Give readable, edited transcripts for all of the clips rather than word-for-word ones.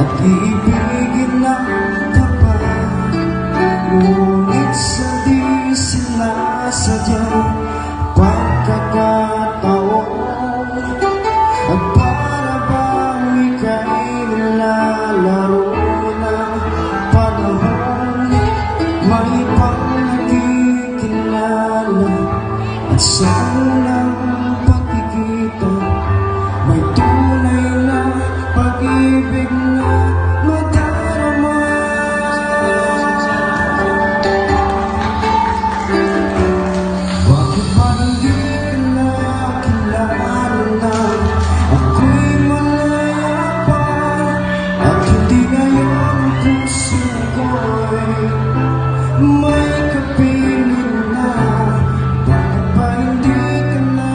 at iibigin na ka pa. Ngunit sa di sinasadyang pagkakataon, at para bang ika'y nilalaro ng panahon, may pagkikilala at sa unang pagkikita may tunay na pag-ibig na madarama. Bakit ba hindi ka na kilala na ako'y malaya pa, at hindi ngayon puso ko'y may kapiling na? Bakit ba hindi ka na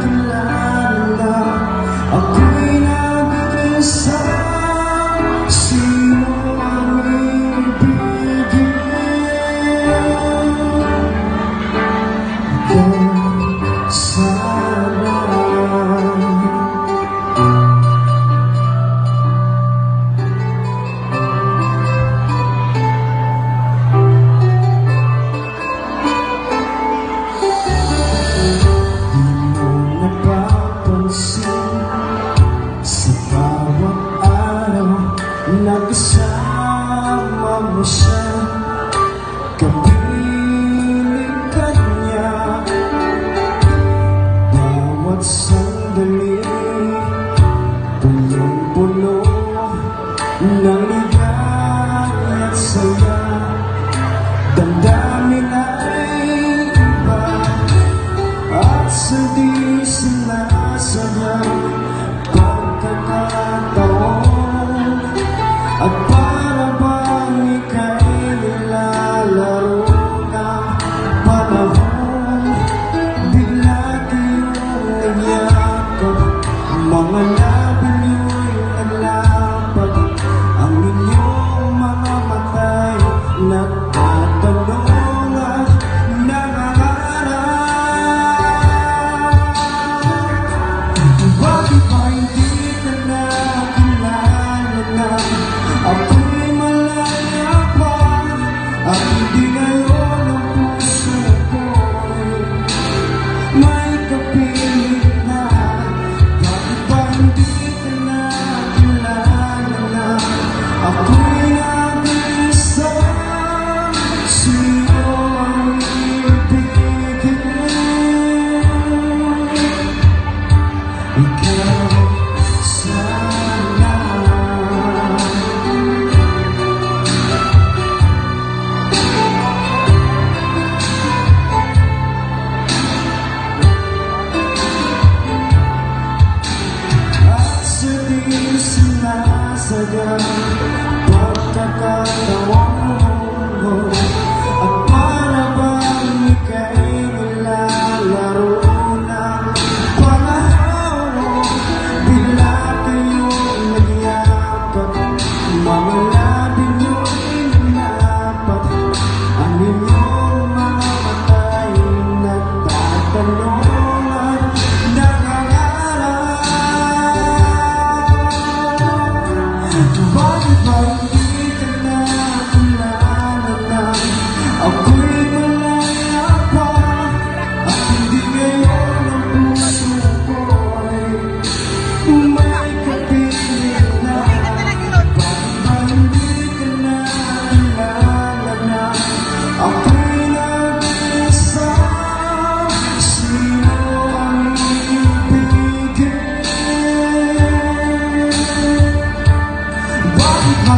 kilala? Ako'y nag-isa, sino ang ibigin ka sana? Sa bawat araw, nakasama mo siya, kapiling ka niya. Bawat sandali, punong-puno ng ligaya at saya. Damdamin ay iba, at sa di sinasadyang pagkakataon, at para bang ika'y nilalaro ng panahon, bigla kayong nagyakap, mga labi niyo'y naglapat, ang inyong mga mata'y nagtatanong at nangangarap. Bakit ba hindi ka na kilala na ako'y malaya pa, at hindi ngayon ang puso ko'y may kapiling na? Bakit ba hindi ka na kilala na ako'y nag-isa, sino ang ibigin? Ikaw sana. At sa di sinasadyang pagkakataon, at para bang ika'y nilalaro ng panahon, bigla kayong nagyakap, mga labi niyo'y nanapat, ang inyong mga mata'y nagtatanong at nangangarap. Bakit ba hindi ka na kilala na ako'y malaya pa, at hindi ngayon ang puso ko'y may kapiling na? Bakit ba hindi ka na kilala na ako'y nag-isa, sino ang ibigin? Bakit ba